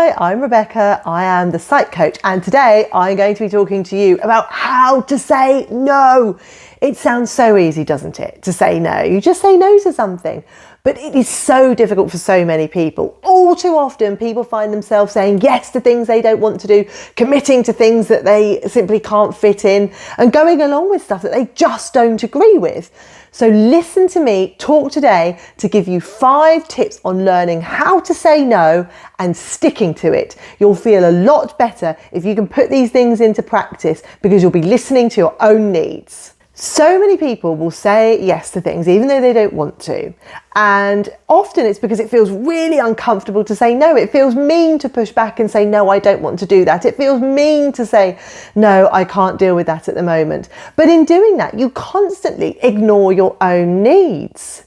Hi, I'm Rebecca. I am the psych coach, and today I'm going to be talking to you about how to say no. It sounds so easy, doesn't it, to say no? You just say no to something, but it is so difficult for so many people. All too often, people find themselves saying yes to things they don't want to do, committing to things that they simply can't fit in, and going along with stuff that they just don't agree with. So listen to me talk today to give you 5 tips on learning how to say no and sticking to it. You'll feel a lot better if you can put these things into practice because you'll be listening to your own needs. So many people will say yes to things even though they don't want to. And often it's because it feels really uncomfortable to say no. It feels mean to push back and say, no, I don't want to do that. It feels mean to say, no, I can't deal with that at the moment. But in doing that, you constantly ignore your own needs.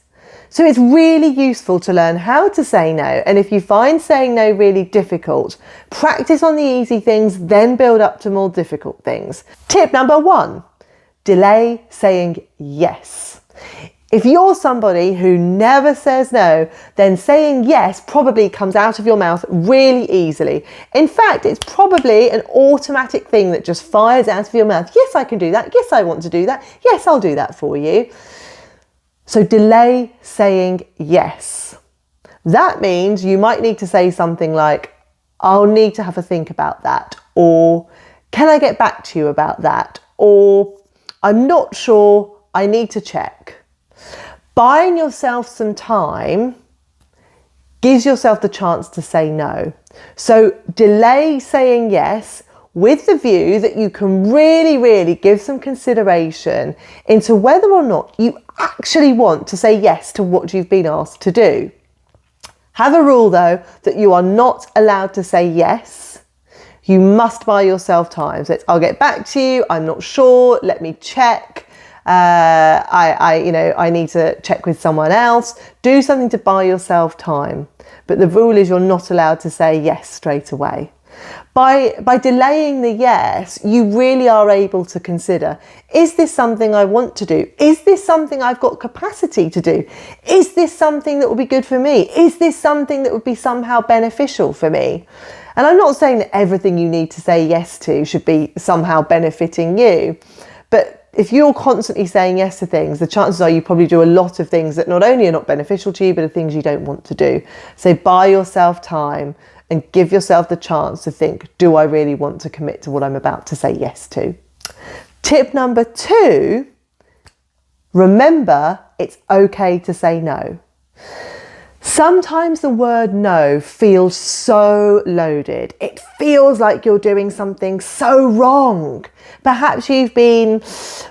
So it's really useful to learn how to say no. And if you find saying no really difficult, practice on the easy things, then build up to more difficult things. Tip number 1. Delay saying yes. If you're somebody who never says no, then saying yes probably comes out of your mouth really easily. In fact, it's probably an automatic thing that just fires out of your mouth. Yes, I can do that. Yes, I want to do that. Yes, I'll do that for you. So delay saying yes. That means you might need to say something like, I'll need to have a think about that. Or, can I get back to you about that? Or, I'm not sure, I need to check. Buying yourself some time gives yourself the chance to say no. So delay saying yes with the view that you can really give some consideration into whether or not you actually want to say yes to what you've been asked to do. Have a rule though that you are not allowed to say yes. You must buy yourself time. So it's, I'll get back to you. I'm not sure. Let me check. I need to check with someone else. Do something to buy yourself time. But the rule is you're not allowed to say yes straight away. By delaying the yes, you really are able to consider, is this something I want to do? Is this something I've got capacity to do? Is this something that would be good for me? Is this something that would be somehow beneficial for me? And I'm not saying that everything you need to say yes to should be somehow benefiting you, but if you're constantly saying yes to things, the chances are you probably do a lot of things that not only are not beneficial to you, but are things you don't want to do. So buy yourself time and give yourself the chance to think, do I really want to commit to what I'm about to say yes to? Tip number 2, remember it's okay to say no. Sometimes the word no feels so loaded. It feels like you're doing something so wrong. Perhaps you've been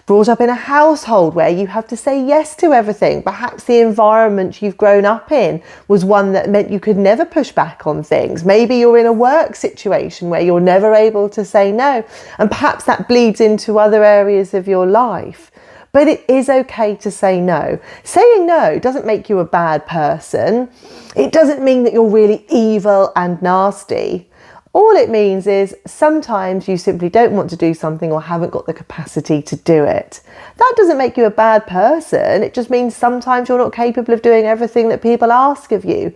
brought up in a household where you have to say yes to everything. Perhaps the environment you've grown up in was one that meant you could never push back on things. Maybe you're in a work situation where you're never able to say no. And perhaps that bleeds into other areas of your life. But it is okay to say no. Saying no doesn't make you a bad person. It doesn't mean that you're really evil and nasty. All it means is sometimes you simply don't want to do something or haven't got the capacity to do it. That doesn't make you a bad person. It just means sometimes you're not capable of doing everything that people ask of you.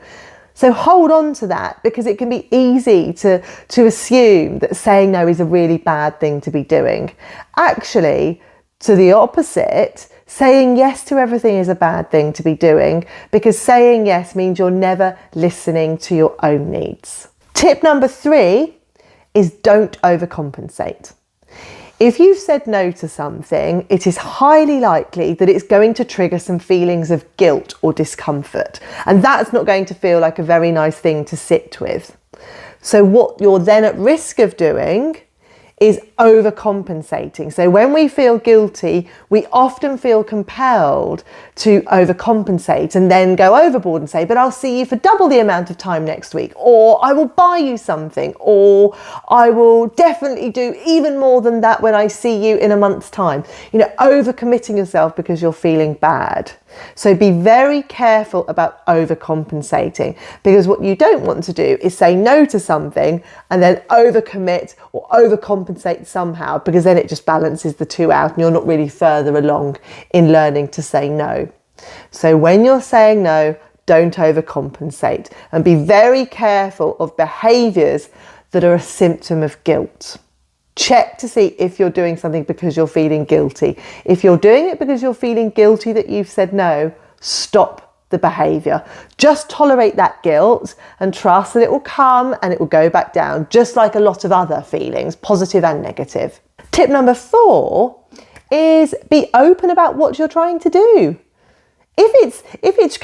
So hold on to that, because it can be easy to assume that saying no is a really bad thing to be doing. Actually, to the opposite, saying yes to everything is a bad thing to be doing, because saying yes means you're never listening to your own needs. Tip number 3 is don't overcompensate. If you've said no to something, it is highly likely that it's going to trigger some feelings of guilt or discomfort, and that's not going to feel like a very nice thing to sit with. So what you're then at risk of doing is overcompensating. So when we feel guilty, we often feel compelled to overcompensate and then go overboard and say, but I'll see you for double the amount of time next week, or I will buy you something, or I will definitely do even more than that when I see you in a month's time. You know, overcommitting yourself because you're feeling bad. So be very careful about overcompensating, because what you don't want to do is say no to something and then overcommit or overcompensate somehow, because then it just balances the two out and you're not really further along in learning to say no. So when you're saying no, don't overcompensate, and be very careful of behaviours that are a symptom of guilt. Check to see if you're doing something because you're feeling guilty. If you're doing it because you're feeling guilty that you've said no, stop the behaviour. Just tolerate that guilt and trust that it will come and it will go back down, just like a lot of other feelings, positive and negative. Tip number 4 is be open about what you're trying to do. If it's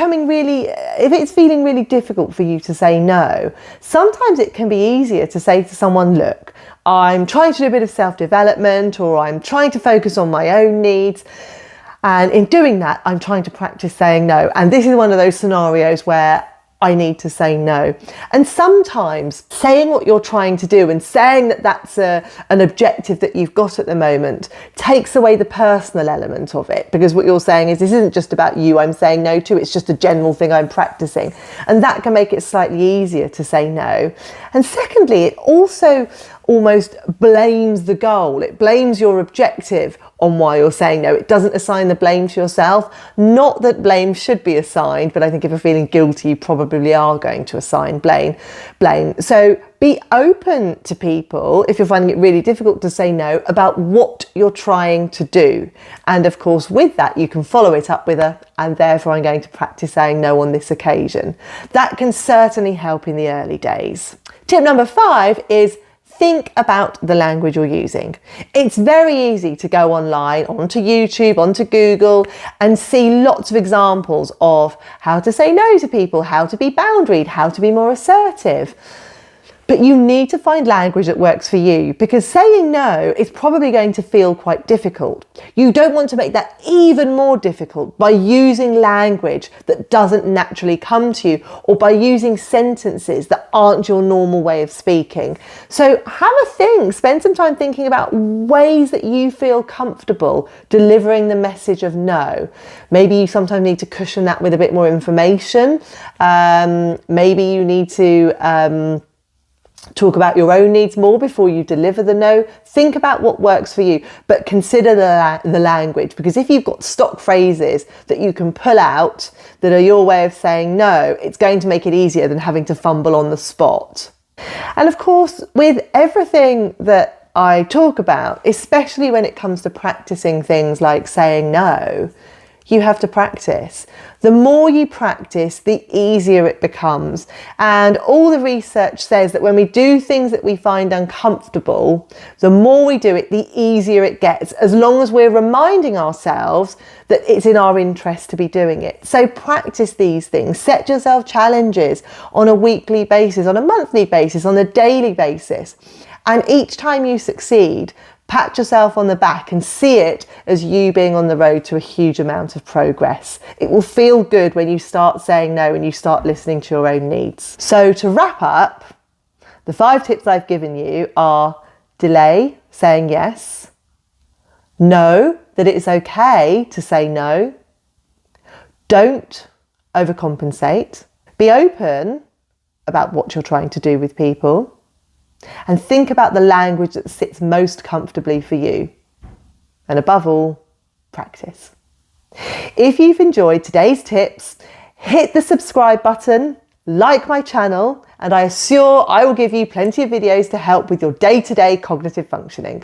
feeling really difficult for you to say no, sometimes it can be easier to say to someone, look, I'm trying to do a bit of self-development, or I'm trying to focus on my own needs. And in doing that, I'm trying to practice saying no. And this is one of those scenarios where I need to say no. And sometimes saying what you're trying to do and saying that that's an objective that you've got at the moment takes away the personal element of it, because what you're saying is, this isn't just about you I'm saying no to, it's just a general thing I'm practicing. And that can make it slightly easier to say no. And secondly, it also almost blames the goal. It blames your objective on why you're saying no. It doesn't assign the blame to yourself. Not that blame should be assigned, but I think if you're feeling guilty, you probably are going to assign blame. So be open to people, if you're finding it really difficult to say no, about what you're trying to do. And of course, with that, you can follow it up with and therefore I'm going to practice saying no on this occasion. That can certainly help in the early days. Tip number 5 is think about the language you're using. It's very easy to go online, onto YouTube, onto Google, and see lots of examples of how to say no to people, how to be boundaried, how to be more assertive. But you need to find language that works for you, because saying no is probably going to feel quite difficult. You don't want to make that even more difficult by using language that doesn't naturally come to you, or by using sentences that aren't your normal way of speaking. So have a think, spend some time thinking about ways that you feel comfortable delivering the message of no. Maybe you sometimes need to cushion that with a bit more information. Maybe you need to talk about your own needs more before you deliver the no. Think about what works for you, but consider the language, because if you've got stock phrases that you can pull out that are your way of saying no, it's going to make it easier than having to fumble on the spot. And of course, with everything that I talk about, especially when it comes to practicing things like saying no, you have to practice. The more you practice, the easier it becomes. And all the research says that when we do things that we find uncomfortable, the more we do it, the easier it gets, as long as we're reminding ourselves that it's in our interest to be doing it. So practice these things. Set yourself challenges on a weekly basis, on a monthly basis, on a daily basis. And each time you succeed, pat yourself on the back and see it as you being on the road to a huge amount of progress. It will feel good when you start saying no and you start listening to your own needs. So to wrap up, the 5 tips I've given you are: delay saying yes, know that it's okay to say no, don't overcompensate, be open about what you're trying to do with people, and think about the language that sits most comfortably for you. And above all, practice. If you've enjoyed today's tips, hit the subscribe button, like my channel, and I assure I will give you plenty of videos to help with your day-to-day cognitive functioning.